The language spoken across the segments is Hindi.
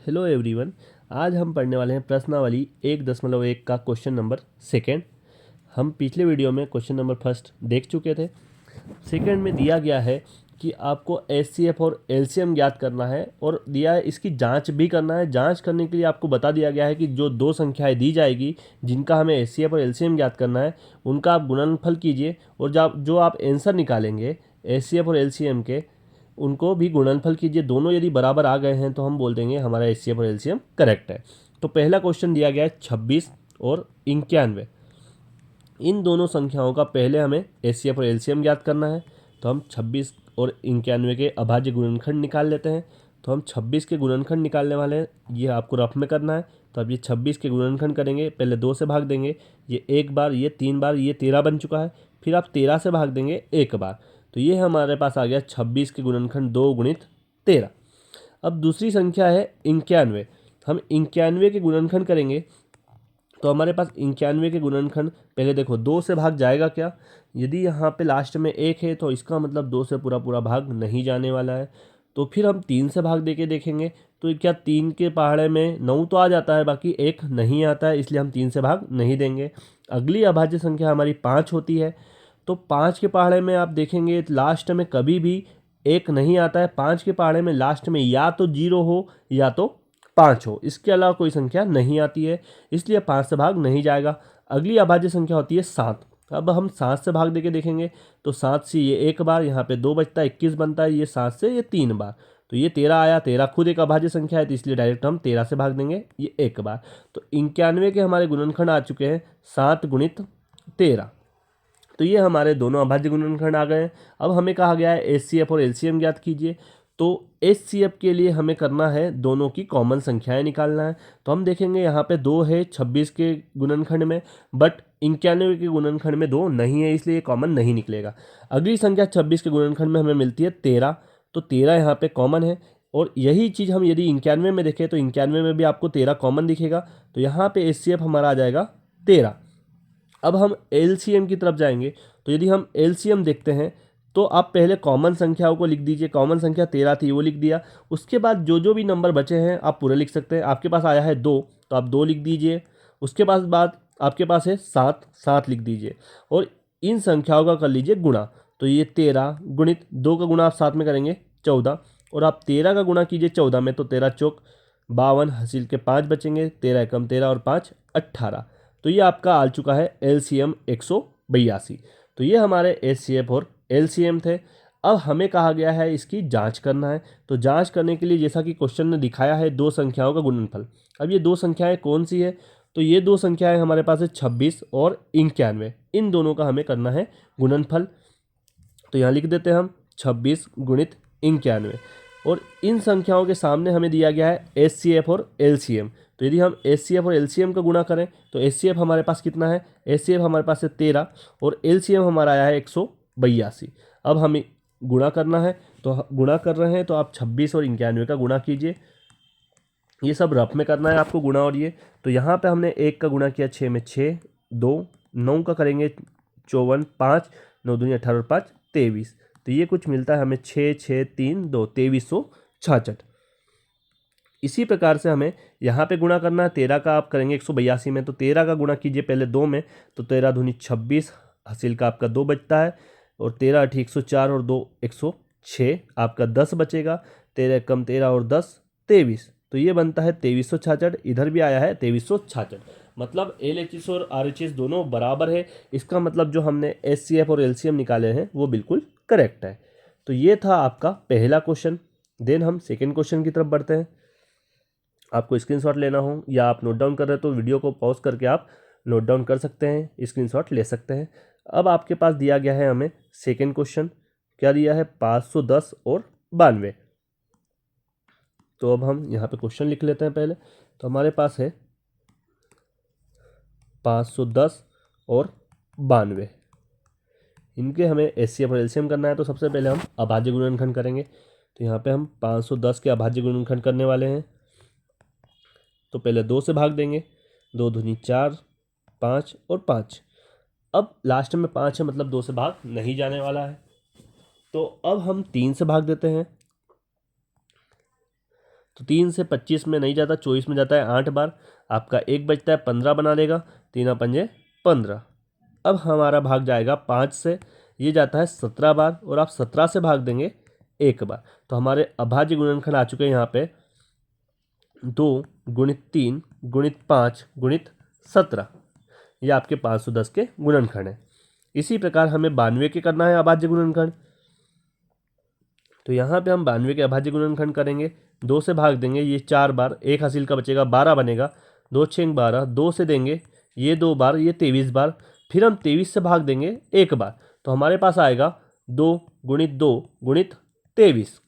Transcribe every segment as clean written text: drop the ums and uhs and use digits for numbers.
Hello everyone. आज हम पढ़ने वाले हैं प्रश्नावली 1.1 का क्वेश्चन नंबर सेकेंड। हम पिछले वीडियो में क्वेश्चन नंबर फर्स्ट देख चुके थे। सेकेंड में दिया गया है कि आपको एचसीएफ और एलसीएम ज्ञात करना है और दिया है इसकी जांच भी करना है। जांच करने के लिए आपको बता दिया गया है कि जो दो संख्याएं दी जाएगी जिनका हमें एचसीएफ और एलसीएम ज्ञात करना है उनका आप गुणनफल कीजिए और जो आप आंसर निकालेंगे एचसीएफ और एलसीएम के उनको भी गुणनफल कीजिए। दोनों यदि बराबर आ गए हैं तो हम बोल देंगे हमारा एचसीएफ और एलसीएम करेक्ट है। तो पहला क्वेश्चन दिया गया है 26 और 91। इन दोनों संख्याओं का पहले हमें एचसीएफ और एलसीएम ज्ञात करना है। तो हम 26 और 91 के अभाज्य गुणनखंड निकाल लेते हैं। तो हम 26 के गुणनखंड निकालने वाले हैं, ये आपको रफ में करना है। तो अब ये 26 के गुणनखंड करेंगे, पहले 2 से भाग देंगे, ये एक बार, ये 3 बार, ये 13 बन चुका है। फिर आप 13 से भाग देंगे एक बार, तो ये हमारे पास आ गया 26 के गुणनखंड 2 गुणित 13। अब दूसरी संख्या है 91। हम 91 के गुणनखंड करेंगे तो हमारे पास 91 के गुणनखंड, पहले देखो 2 से भाग जाएगा क्या। यदि यहाँ पे लास्ट में 1 है तो इसका मतलब 2 से पूरा पूरा भाग नहीं जाने वाला है। तो फिर हम 3 से भाग देके देखेंगे तो क्या 3 के पहाड़े में 9 तो आ जाता है, बाकी 1 नहीं आता है, इसलिए हम 3 से भाग नहीं देंगे। अगली अभाज्य संख्या हमारी 5 होती है। तो 5 के पहाड़े में आप देखेंगे लास्ट में कभी भी 1 नहीं आता है। 5 के पहाड़े में लास्ट में या तो 0 हो या तो 5 हो, इसके अलावा कोई संख्या नहीं आती है, इसलिए 5 से भाग नहीं जाएगा। अगली अभाज्य संख्या होती है 7। अब हम 7 से भाग देके देखेंगे तो 7 से ये एक बार, यहाँ पे 2 बचता है, 21 बनता है, ये 7 से ये 3 बार, तो ये 13 आया। 13 खुद एक अभाज्य संख्या है तो इसलिए डायरेक्ट हम 13 से भाग देंगे, ये एक बार। तो 91 के हमारे गुणनखंड आ चुके हैं 7 गुणित 13। तो ये हमारे दोनों अभाज्य गुणनखंड आ गए हैं। अब हमें कहा गया है एचसीएफ और एलसीएम ज्ञात कीजिए। तो एचसीएफ के लिए हमें करना है दोनों की कॉमन संख्याएं निकालना है। तो हम देखेंगे यहाँ पे 2 है 26 के गुणनखंड में, बट 91 के गुणनखंड में 2 नहीं है, इसलिए ये कॉमन नहीं निकलेगा। अगली संख्या 26 के गुणनखंड में हमें मिलती है 13, तो 13 यहाँ पे कॉमन है। और यही चीज़ हम यदि 91 में देखें तो 91 में भी आपको 13 कॉमन दिखेगा, तो यहाँ पे एचसीएफ हमारा आ जाएगा 13। अब हम एलसीएम की तरफ जाएंगे। तो यदि हम एलसीएम देखते हैं तो आप पहले कॉमन संख्याओं को लिख दीजिए। कॉमन संख्या 13 थी, वो लिख दिया। उसके बाद जो भी नंबर बचे हैं आप पूरे लिख सकते हैं। आपके पास आया है 2, तो आप 2 लिख दीजिए। उसके बाद आपके पास है 7, 7 लिख दीजिए और इन संख्याओं का कर लीजिए गुणा। तो ये 13 गुणित 2 का गुणा आप 7 में करेंगे 14, और आप 13 का गुणा कीजिए 14 में, तो 13 चौक 52, हासिल के 5 बचेंगे, 13 एकम 13 और 5 18। तो ये आपका आ चुका है एलसीएम 182। तो ये हमारे एचसीएफ और एलसीएम थे। अब हमें कहा गया है इसकी जांच करना है। तो जांच करने के लिए जैसा कि क्वेश्चन ने दिखाया है दो संख्याओं का गुणनफल। अब ये दो संख्याएं कौन सी है, तो ये दो संख्याएं हमारे पास है 26 और 91। इन दोनों का हमें करना है गुणनफल। तो यहाँ लिख देते हैं हम 26 गुणित 91, और इन संख्याओं के सामने हमें दिया गया है एचसीएफ और एलसीएम। तो यदि हम एचसीएफ और एलसीएम का गुणा करें तो एचसीएफ हमारे पास कितना है, एचसीएफ हमारे पास है 13 और एलसीएम हमारा आया है 182। अब हमें गुणा करना है, तो गुणा कर रहे हैं तो आप 26 और 91 का गुणा कीजिए। ये सब रफ में करना है आपको गुणा। और ये तो यहाँ पे हमने 1 का गुणा किया 6 में 6, 2, 9 का करेंगे 54, 5, 9 दूनी 18 और 5 23। तो ये कुछ मिलता है हमें 6, 6, 3, 2, 2366। इसी प्रकार से हमें यहाँ पे गुणा करना है। 13 का आप करेंगे 182 में, तो 13 का गुणा कीजिए पहले 2 में, तो 13 दूनी 26, हासिल का आपका 2 बचता है, और 13 अठी 104 और 2 106, आपका 10 बचेगा। 13 कम 13 और 10 23, तो ये बनता है 2366। इधर भी आया है 2366, मतलब एलएचएस और आरएचएस दोनों बराबर है। इसका मतलब जो हमने एचसीएफ और एलसीएम निकाले हैं वो बिल्कुल करेक्ट है। तो ये था आपका पहला क्वेश्चन। देन हम सेकेंड क्वेश्चन की तरफ बढ़ते हैं। आपको स्क्रीनशॉट लेना हो या आप नोट डाउन कर रहे हो तो वीडियो को पॉज करके आप नोट डाउन कर सकते हैं, स्क्रीनशॉट ले सकते हैं। अब आपके पास दिया गया है हमें सेकेंड क्वेश्चन, क्या दिया है 510 और 92। तो अब हम यहाँ पे क्वेश्चन लिख लेते हैं पहले। तो हमारे पास है 510 और 92, इनके हमें एचसीएफ और एलसीएम करना है। तो सबसे पहले हम अभाज्य गुणनखंड करेंगे। तो यहाँ पे हम 510 के अभाज्य गुणनखंड करने वाले हैं। तो पहले 2 से भाग देंगे, 2 दूनी 4, 5 और 5। अब लास्ट में 5 है, मतलब 2 से भाग नहीं जाने वाला है। तो अब हम 3 से भाग देते हैं। तो 3 से 25 में नहीं जाता, 24 में जाता है 8 बार। आपका 1 बचता है, 15 बना लेगा, 3 पंजे 15। अब हमारा भाग जाएगा 5 से, ये जाता है 17 बार और आप 17 से भाग देंगे 1 बार। तो हमारे अभाज्य गुणनखंड आ चुके हैं यहाँ पे 2 गुणित 3 गुणित 5 गुणित 17। ये आपके 510 के गुणनखंड है। इसी प्रकार हमें 92 के करना है अभाज्य गुणनखंड। तो यहाँ पे हम 92 के अभाज्य गुणनखंड करेंगे, 2 से भाग देंगे, ये 4 बार, 1 हासिल का बचेगा, 12 बनेगा, 2 6 12, 2 से देंगे ये 2 बार, ये 23 बार, फिर हम 23 से भाग देंगे 1 बार। तो हमारे पास आएगा 2 गुणित 2 गुणित 23।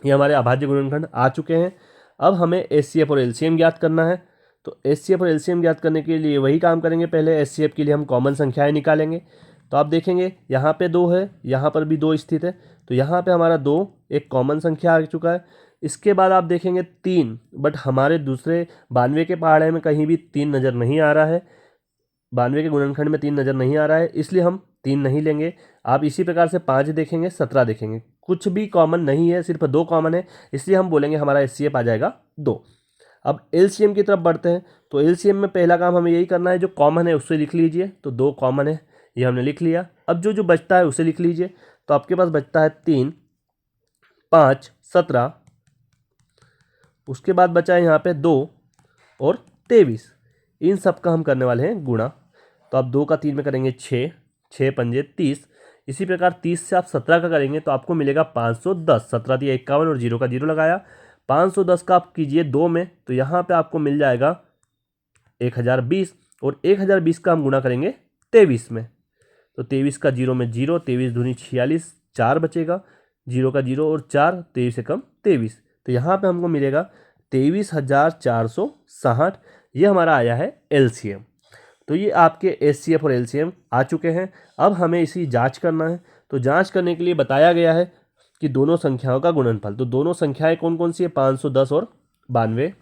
ये हमारे अभाज्य गुणनखंड आ चुके हैं। अब हमें एचसीएफ और एलसीएम ज्ञात करना है। तो एचसीएफ और एलसीएम ज्ञात करने के लिए वही काम करेंगे। पहले एचसीएफ के लिए हम कॉमन संख्याएं निकालेंगे। तो आप देखेंगे यहाँ पे 2 है, यहाँ पर भी 2 स्थित है, तो यहाँ पे हमारा 2 एक कॉमन संख्या आ चुका है। इसके बाद आप देखेंगे 3, बट हमारे दूसरे 92 के पहाड़े में कहीं भी 3 नज़र नहीं आ रहा है। 92 के गुणनखंड में 3 नज़र नहीं आ रहा है, इसलिए हम 3 नहीं लेंगे। आप इसी प्रकार से 5 देखेंगे, 17 देखेंगे, कुछ भी कॉमन नहीं है, सिर्फ 2 कॉमन है, इसलिए हम बोलेंगे हमारा एचसीएफ आ जाएगा 2। अब एलसीएम की तरफ बढ़ते हैं। तो एलसीएम में पहला काम हमें यही करना है, जो कॉमन है उससे लिख लीजिए। तो 2 कॉमन है, ये हमने लिख लिया। अब जो जो बचता है उसे लिख लीजिए। तो आपके पास बचता है 3 5 17, उसके बाद बचा है यहाँ पे 2 और 23। इन सब का हम करने वाले हैं गुणा। तो आप 2 का 3 में करेंगे 6, 6 पंजे 30। इसी प्रकार 30 से आप 17 का करेंगे तो आपको मिलेगा 510। 17 दिया 51 और 0 का 0 लगाया। 510 का आप कीजिए 2 में, तो यहाँ पे आपको मिल जाएगा 1020, और 1020 का हम गुणा करेंगे 23 में। तो 23 का 0 में 0, 23 दूनी 46, 4 बचेगा, 0 का 0 और 4, 23 से कम 23। तो यहाँ पे हमको मिलेगा 23,460। ये हमारा आया है एलसीएम। तो ये आपके एचसीएफ और एलसीएम आ चुके हैं। अब हमें इसी जांच करना है। तो जांच करने के लिए बताया गया है कि दोनों संख्याओं का गुणनफल। तो दोनों संख्याएं कौन कौन सी है, 510 और 92।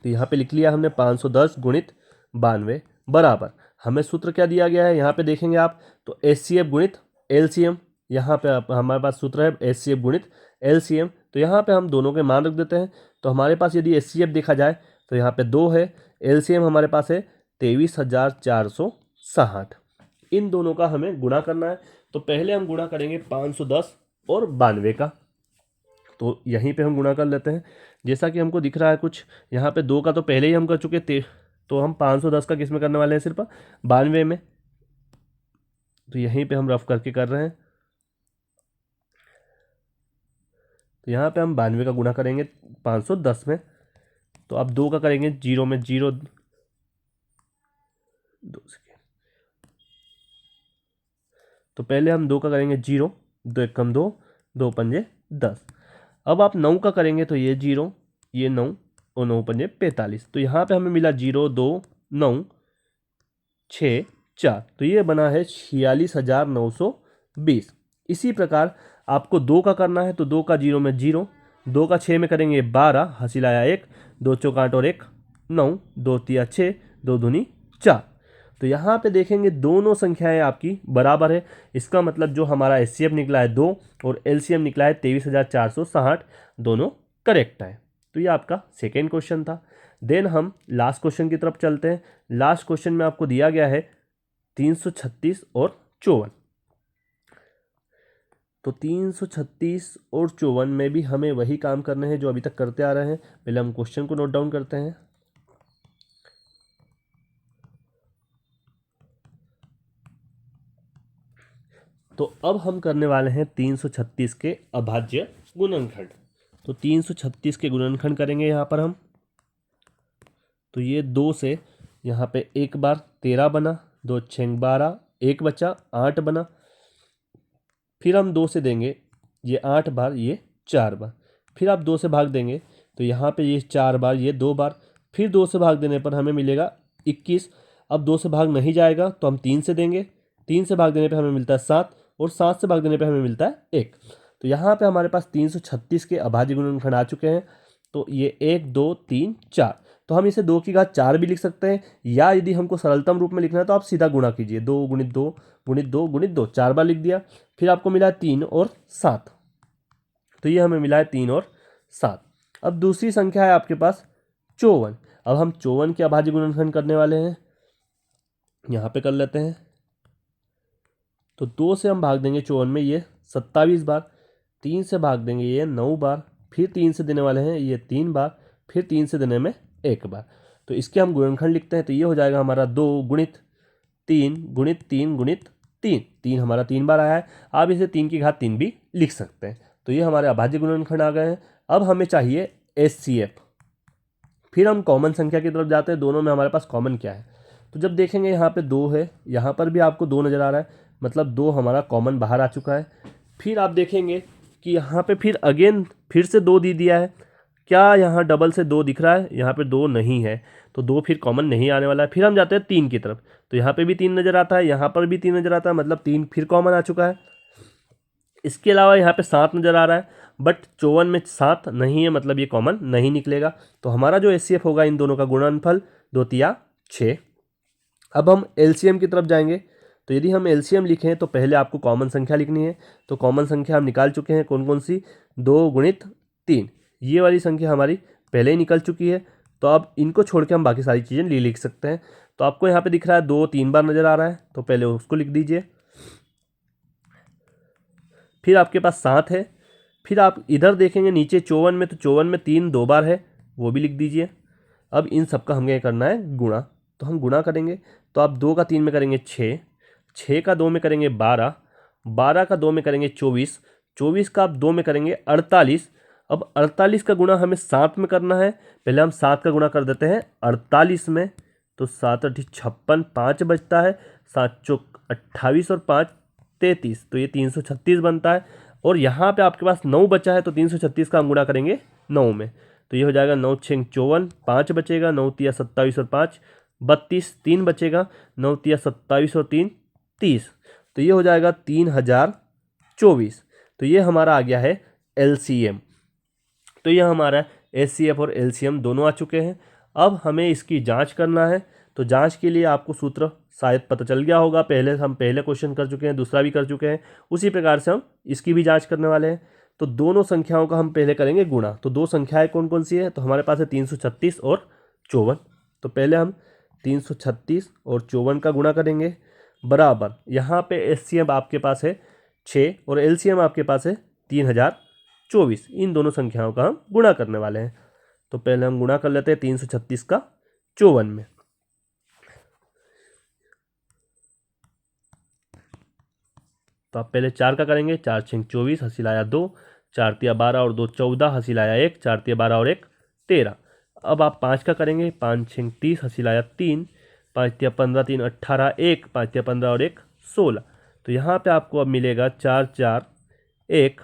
तो यहाँ पे लिख लिया हमने 510 गुणित 92 बराबर, हमें सूत्र क्या दिया गया है यहाँ पे देखेंगे आप। तो एचसीएफ गुणित एलसीएम, यहाँ पे हमारे पास सूत्र है एचसीएफ गुणित एलसीएम। तो यहाँ पे हम दोनों के मान रख देते हैं। तो हमारे पास यदि एचसीएफ देखा जाए तो यहाँ पे 2 है, एलसीएम हमारे पास है 23,460। इन दोनों का हमें गुणा करना है। तो पहले हम गुणा करेंगे 510 और 92 का। तो यहीं पे हम गुणा कर लेते हैं। जैसा कि हमको दिख रहा है कुछ, यहाँ पे 2 का तो पहले ही हम कर चुके थे, तो हम 510 का किस में करने वाले हैं, सिर्फ 92 में। तो यहीं पे हम रफ करके कर रहे हैं। तो यहाँ पे हम 92 का गुणा करेंगे 510 में। तो अब 2 का करेंगे 0 में 0, 2 सेकेंड। तो पहले हम 2 का करेंगे 0, 2 एक कम 2, 2 पंजे 10। अब आप 9 का करेंगे तो ये 0, ये 9 और 9 पंजे 45। तो यहाँ पे हमें मिला 0 2 9 6 4। तो ये बना है 46,920। इसी प्रकार आपको 2 का करना है। तो 2 का 0 में 0, 2 का 6 में करेंगे 12, हासिल आया 1, 2 चौक 8 और 1 9, 2 तिया 6, 2 दूनी 4। तो यहाँ पे देखेंगे दोनों संख्याएं आपकी बराबर है। इसका मतलब जो हमारा एचसीएफ निकला है 2 और एलसीएम निकला है 23,460, दोनों करेक्ट है। तो ये आपका सेकेंड क्वेश्चन था। देन हम लास्ट क्वेश्चन की तरफ चलते हैं। लास्ट क्वेश्चन में आपको दिया गया है 336 और 54। तो 336 और 54 में भी हमें वही काम करने हैं जो अभी तक करते आ रहे हैं। पहले हम क्वेश्चन को नोट डाउन करते हैं। तो अब हम करने वाले हैं 336 के अभाज्य गुणनखंड। तो 336 के गुणनखंड करेंगे यहाँ पर हम। तो ये 2 से यहाँ पे 1 बार 13 बना, 2 6 12, 1 बचा 8 बना। फिर हम 2 से देंगे ये 8 बार, ये 4 बार। फिर आप 2 से भाग देंगे तो यहाँ पे ये 4 बार, ये 2 बार। फिर 2 से भाग देने पर हमें मिलेगा 21। अब 2 से भाग नहीं जाएगा तो हम 3 से देंगे, 3 से भाग देने पे हमें मिलता है 7, और 7 से भाग देने पे हमें मिलता है 1। तो यहाँ पे हमारे पास 336 के अभाज्य गुणनखंड आ चुके हैं। तो ये 1 2 3 4। तो हम इसे 2 की घात 4 भी लिख सकते हैं, या यदि हमको सरलतम रूप में लिखना है तो आप सीधा गुणा कीजिए, 2 गुणित 2 गुणित 2 गुणित 2, 4 बार लिख दिया। फिर आपको मिला है 3 और 7। तो ये हमें मिला है 3 और 7। अब दूसरी संख्या है आपके पास 54। अब हम 54 के अभाज्य गुणनखंड करने वाले हैं, यहाँ पे कर लेते हैं। तो 2 से हम भाग देंगे 54 में, ये 27 बार। 3 से भाग देंगे ये 9 बार। फिर 3 से देने वाले हैं ये 3 बार। फिर 3 से देने में 1 बार। तो इसके हम गुणनखंड लिखते हैं, तो ये हो जाएगा हमारा 2 गुणित 3 गुणित 3 गुणित 3। 3 हमारा 3 बार आया है। आप इसे 3 की घात 3 भी लिख सकते हैं। तो ये हमारे अभाज्य गुणनखंड आ गए हैं। अब हमें चाहिए HCF। फिर हम कॉमन संख्या की तरफ जाते हैं, दोनों में हमारे पास कॉमन क्या है। तो जब देखेंगे यहाँ पे 2 है, यहाँ पर भी आपको 2 नज़र आ रहा है, मतलब 2 हमारा कॉमन बाहर आ चुका है। फिर आप देखेंगे कि यहाँ पे फिर अगेन फिर से 2 दे दिया है। क्या यहाँ डबल से 2 दिख रहा है? यहाँ पे 2 नहीं है, तो 2 फिर कॉमन नहीं आने वाला है। फिर हम जाते हैं 3 की तरफ, तो यहाँ पे भी 3 नज़र आता है, यहाँ पर भी 3 नज़र आता है, मतलब 3 फिर कॉमन आ चुका है। इसके अलावा यहाँ पे 7 नज़र आ रहा है, बट 54 में 7 नहीं है, मतलब ये कॉमन नहीं निकलेगा। तो हमारा जो HCF होगा इन दोनों का गुणनफल 2 तिया 6। अब हम LCM की तरफ जाएंगे। तो यदि हम LCM लिखें तो पहले आपको कॉमन संख्या लिखनी है। तो कॉमन संख्या हम निकाल चुके हैं, कौन कौन सी? 2 गुणित 3, ये वाली संख्या हमारी पहले ही निकल चुकी है। तो अब इनको छोड़ के हम बाकी सारी चीज़ें लिख सकते हैं। तो आपको यहाँ पे दिख रहा है 2 3 बार नज़र आ रहा है, तो पहले उसको लिख दीजिए। फिर आपके पास 7 है। फिर आप इधर देखेंगे नीचे 54 में, तो 54 में 3 2 बार है, वो भी लिख दीजिए। अब इन सब का हमें करना है गुणा, तो हम गुणा करेंगे। तो आप 2 का 3 में करेंगे 6, 6 का 2 में करेंगे 12, 12 का 2 में करेंगे 24, 24 का आप 2 में करेंगे 48। अब 48 का गुणा हमें 7 में करना है। पहले हम 7 का गुणा कर देते हैं 48 में। तो 7 8 56, 5 बचता है, 7 चौक 28 और 5 33, तो ये 336 बनता है। और यहाँ पे आपके पास 9 बचा है, तो 336 का हम गुणा करेंगे 9 में। तो ये हो जाएगा 9 6 54, 5 बचेगा, 9 तिया 27 और 5 32, 3 बचेगा, 9 तिया 27 और 3 30। तो ये हो जाएगा 3024। तो ये हमारा आ गया है LCM। तो यह हमारा HCF और LCM दोनों आ चुके हैं। अब हमें इसकी जांच करना है। तो जांच के लिए आपको सूत्र शायद पता चल गया होगा, हम पहले क्वेश्चन कर चुके हैं, दूसरा भी कर चुके हैं। उसी प्रकार से हम इसकी भी जांच करने वाले हैं। तो दोनों संख्याओं का हम पहले करेंगे गुणा। तो 2 संख्याएं कौन कौन सी है? तो हमारे पास है 336 और 54। तो पहले हम 336 और 54 का गुणा करेंगे, बराबर यहाँ पे HCM आपके पास है 6 और LCM आपके पास है 3024। इन दोनों संख्याओं का हम गुणा करने वाले हैं। तो पहले हम गुणा कर लेते हैं 336 का 54 में। तो आप पहले 4 का करेंगे, 4 6 24, हंसी लाया 2, 4 तिया 12 और 2 14, हंसी लाया 1, 4 तिया 12 और 1 13। अब आप 5 का करेंगे, 5 6 30, हंसी लाया 3, 5 तिया 15 3 18 1, 5 तिया 15 और 1 16। तो यहाँ पे आपको अब मिलेगा 4 4 1,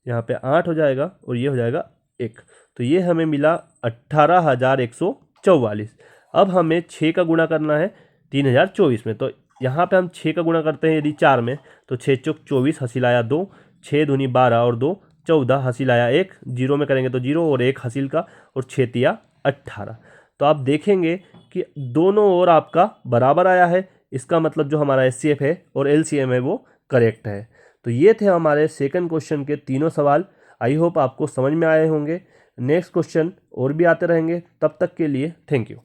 यहाँ पे 8 हो जाएगा और ये हो जाएगा 1। तो ये हमें मिला 18,144। अब हमें 6 का गुणा करना है 3024 में। तो यहाँ पे हम 6 का गुणा करते हैं यदि 4 में, तो 6 चौक 24, हंसी लाया 2, 6 दूनी 12 और 2 14, हंसी लाया 1, 0 में करेंगे तो 0 और 1 हसील का, और 6 तिया 18। तो आप देखेंगे कि दोनों ओर आपका बराबर आया है। इसका मतलब जो हमारा HCF है और LCM है वो करेक्ट है। तो ये थे हमारे सेकंड क्वेश्चन के तीनों सवाल। आई होप आपको समझ में आए होंगे। नेक्स्ट क्वेश्चन और भी आते रहेंगे, तब तक के लिए थैंक यू।